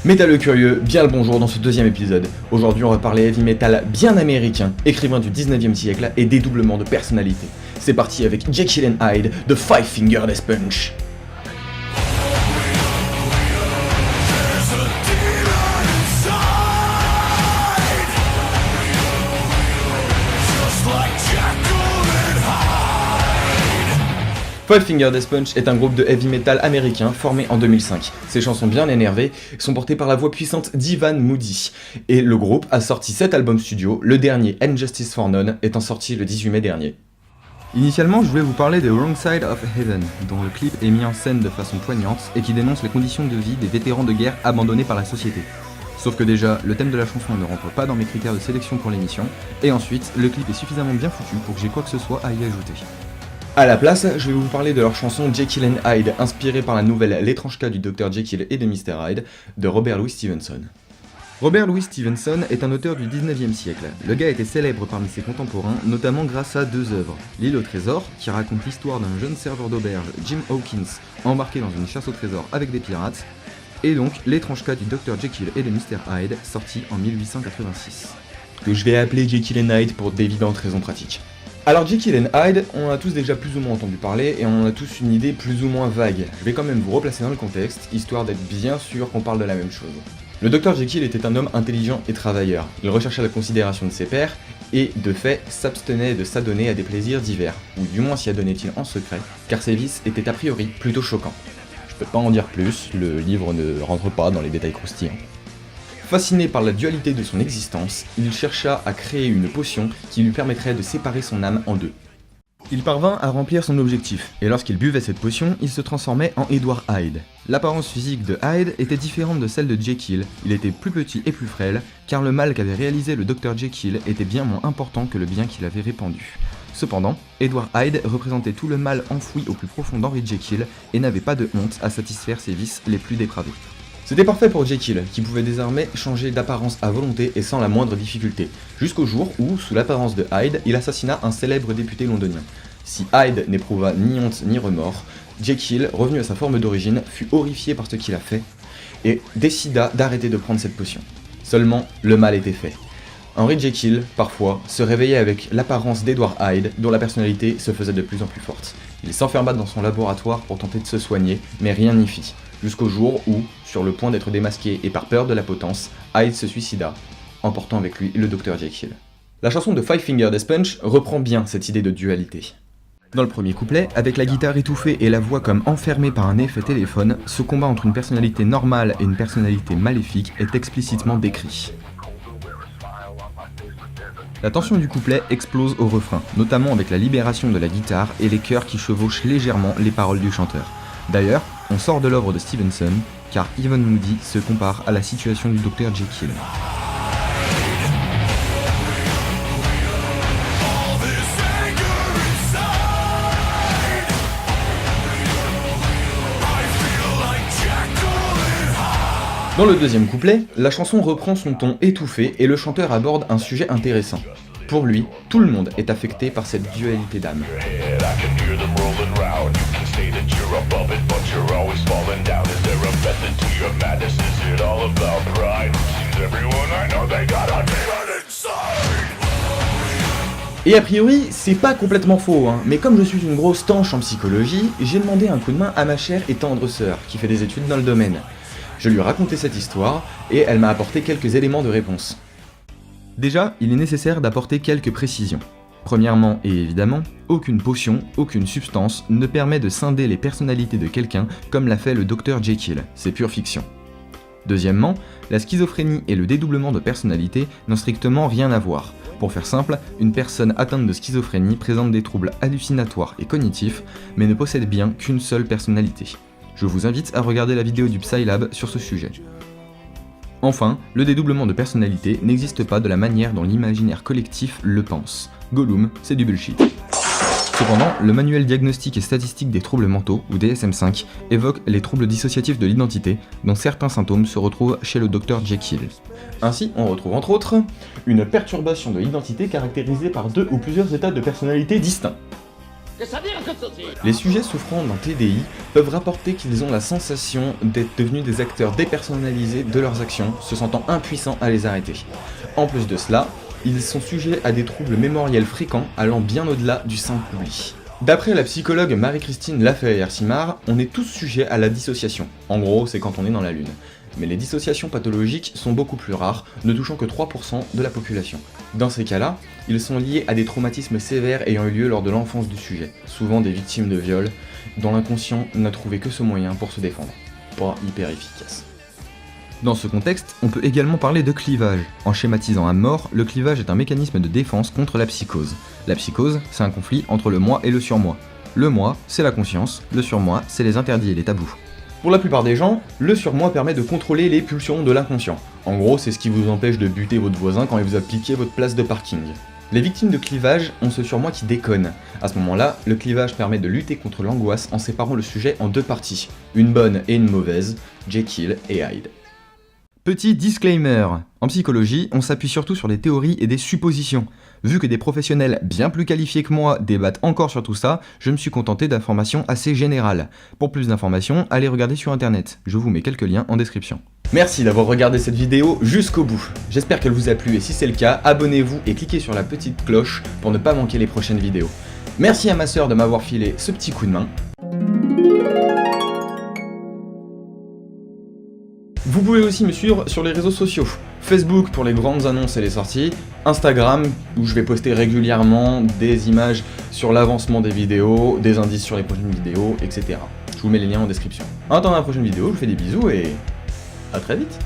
Métalleux curieux, bien le bonjour dans ce deuxième épisode. Aujourd'hui on va parler heavy metal bien américain, écrivain du 19e siècle et dédoublement de personnalité. C'est parti avec Jekyll and Hyde de Five Finger Death Punch. Five Finger Death Punch est un groupe de heavy metal américain formé en 2005. Ses chansons bien énervées sont portées par la voix puissante d'Ivan Moody. Et le groupe a sorti 7 albums studio, le dernier And Justice for None étant sorti le 18 mai dernier. Initialement, je voulais vous parler de Wrong Side of Heaven, dont le clip est mis en scène de façon poignante et qui dénonce les conditions de vie des vétérans de guerre abandonnés par la société. Sauf que déjà, le thème de la chanson ne rentre pas dans mes critères de sélection pour l'émission, et ensuite, le clip est suffisamment bien foutu pour que j'ai quoi que ce soit à y ajouter. A la place, je vais vous parler de leur chanson Jekyll and Hyde, inspirée par la nouvelle L'étrange cas du Dr Jekyll et de Mr Hyde de Robert Louis Stevenson. Robert Louis Stevenson est un auteur du 19e siècle. Le gars était célèbre parmi ses contemporains, notamment grâce à deux œuvres. L'île au trésor, qui raconte l'histoire d'un jeune serveur d'auberge, Jim Hawkins, embarqué dans une chasse au trésor avec des pirates, et donc L'étrange cas du Dr Jekyll et de Mr Hyde, sorti en 1886. Que je vais appeler Jekyll and Hyde pour d'évidentes raisons pratiques. Alors Jekyll and Hyde, on a tous déjà plus ou moins entendu parler et on a tous une idée plus ou moins vague. Je vais quand même vous replacer dans le contexte, histoire d'être bien sûr qu'on parle de la même chose. Le Dr Jekyll était un homme intelligent et travailleur. Il recherchait la considération de ses pairs et, de fait, s'abstenait de s'adonner à des plaisirs divers, ou du moins s'y adonnait-il en secret, car ses vices étaient a priori plutôt choquants. Je peux pas en dire plus, le livre ne rentre pas dans les détails croustillants. Fasciné par la dualité de son existence, il chercha à créer une potion qui lui permettrait de séparer son âme en deux. Il parvint à remplir son objectif, et lorsqu'il buvait cette potion, il se transformait en Edward Hyde. L'apparence physique de Hyde était différente de celle de Jekyll, il était plus petit et plus frêle, car le mal qu'avait réalisé le Dr Jekyll était bien moins important que le bien qu'il avait répandu. Cependant, Edward Hyde représentait tout le mal enfoui au plus profond d'Henry Jekyll, et n'avait pas de honte à satisfaire ses vices les plus dépravés. C'était parfait pour Jekyll, qui pouvait désormais changer d'apparence à volonté et sans la moindre difficulté, jusqu'au jour où, sous l'apparence de Hyde, il assassina un célèbre député londonien. Si Hyde n'éprouva ni honte ni remords, Jekyll, revenu à sa forme d'origine, fut horrifié par ce qu'il a fait, et décida d'arrêter de prendre cette potion. Seulement, le mal était fait. Henry Jekyll, parfois, se réveillait avec l'apparence d'Edward Hyde, dont la personnalité se faisait de plus en plus forte. Il s'enferma dans son laboratoire pour tenter de se soigner, mais rien n'y fit. Jusqu'au jour où, sur le point d'être démasqué et par peur de la potence, Hyde se suicida, emportant avec lui le Dr Jekyll. La chanson de Five Finger Death Punch reprend bien cette idée de dualité. Dans le premier couplet, avec la guitare étouffée et la voix comme enfermée par un effet téléphone, ce combat entre une personnalité normale et une personnalité maléfique est explicitement décrit. La tension du couplet explose au refrain, notamment avec la libération de la guitare et les chœurs qui chevauchent légèrement les paroles du chanteur. D'ailleurs, on sort de l'œuvre de Stevenson, car Ivan Moody se compare à la situation du Dr Jekyll. Dans le deuxième couplet, la chanson reprend son ton étouffé et le chanteur aborde un sujet intéressant. Pour lui, tout le monde est affecté par cette dualité d'âme. Et a priori, c'est pas complètement faux, mais comme je suis une grosse tanche en psychologie, j'ai demandé un coup de main à ma chère et tendre sœur, qui fait des études dans le domaine. Je lui ai raconté cette histoire, et elle m'a apporté quelques éléments de réponse. Déjà, il est nécessaire d'apporter quelques précisions. Premièrement, et évidemment, aucune potion, aucune substance ne permet de scinder les personnalités de quelqu'un comme l'a fait le Dr Jekyll, c'est pure fiction. Deuxièmement, la schizophrénie et le dédoublement de personnalité n'ont strictement rien à voir. Pour faire simple, une personne atteinte de schizophrénie présente des troubles hallucinatoires et cognitifs, mais ne possède bien qu'une seule personnalité. Je vous invite à regarder la vidéo du PsyLab sur ce sujet. Enfin, le dédoublement de personnalité n'existe pas de la manière dont l'imaginaire collectif le pense. Gollum, c'est du bullshit. Cependant, le manuel diagnostique et statistique des troubles mentaux, ou DSM-5, évoque les troubles dissociatifs de l'identité, dont certains symptômes se retrouvent chez le Dr Jekyll. Ainsi, on retrouve entre autres une perturbation de l'identité caractérisée par 2 ou plusieurs états de personnalité distincts. Les sujets souffrant d'un TDI peuvent rapporter qu'ils ont la sensation d'être devenus des acteurs dépersonnalisés de leurs actions, se sentant impuissants à les arrêter. En plus de cela, ils sont sujets à des troubles mémoriels fréquents allant bien au-delà du simple oubli. D'après la psychologue Marie-Christine Laferrière-Simard, on est tous sujets à la dissociation. En gros, c'est quand on est dans la lune. Mais les dissociations pathologiques sont beaucoup plus rares, ne touchant que 3% de la population. Dans ces cas-là, ils sont liés à des traumatismes sévères ayant eu lieu lors de l'enfance du sujet, souvent des victimes de viols, dont l'inconscient n'a trouvé que ce moyen pour se défendre. Pas hyper efficace. Dans ce contexte, on peut également parler de clivage. En schématisant à mort, le clivage est un mécanisme de défense contre la psychose. La psychose, c'est un conflit entre le moi et le surmoi. Le moi, c'est la conscience, le surmoi, c'est les interdits et les tabous. Pour la plupart des gens, le surmoi permet de contrôler les pulsions de l'inconscient. En gros, c'est ce qui vous empêche de buter votre voisin quand il vous a piqué votre place de parking. Les victimes de clivage ont ce surmoi qui déconne. À ce moment-là, le clivage permet de lutter contre l'angoisse en séparant le sujet en deux parties, une bonne et une mauvaise, Jekyll et Hyde. Petit disclaimer, en psychologie, on s'appuie surtout sur des théories et des suppositions. Vu que des professionnels bien plus qualifiés que moi débattent encore sur tout ça, je me suis contenté d'informations assez générales. Pour plus d'informations, allez regarder sur internet, je vous mets quelques liens en description. Merci d'avoir regardé cette vidéo jusqu'au bout. J'espère qu'elle vous a plu et si c'est le cas, abonnez-vous et cliquez sur la petite cloche pour ne pas manquer les prochaines vidéos. Merci à ma sœur de m'avoir filé ce petit coup de main. Vous pouvez aussi me suivre sur les réseaux sociaux. Facebook pour les grandes annonces et les sorties, Instagram où je vais poster régulièrement des images sur l'avancement des vidéos, des indices sur les prochaines vidéos, etc. Je vous mets les liens en description. En attendant la prochaine vidéo, je vous fais des bisous et à très vite.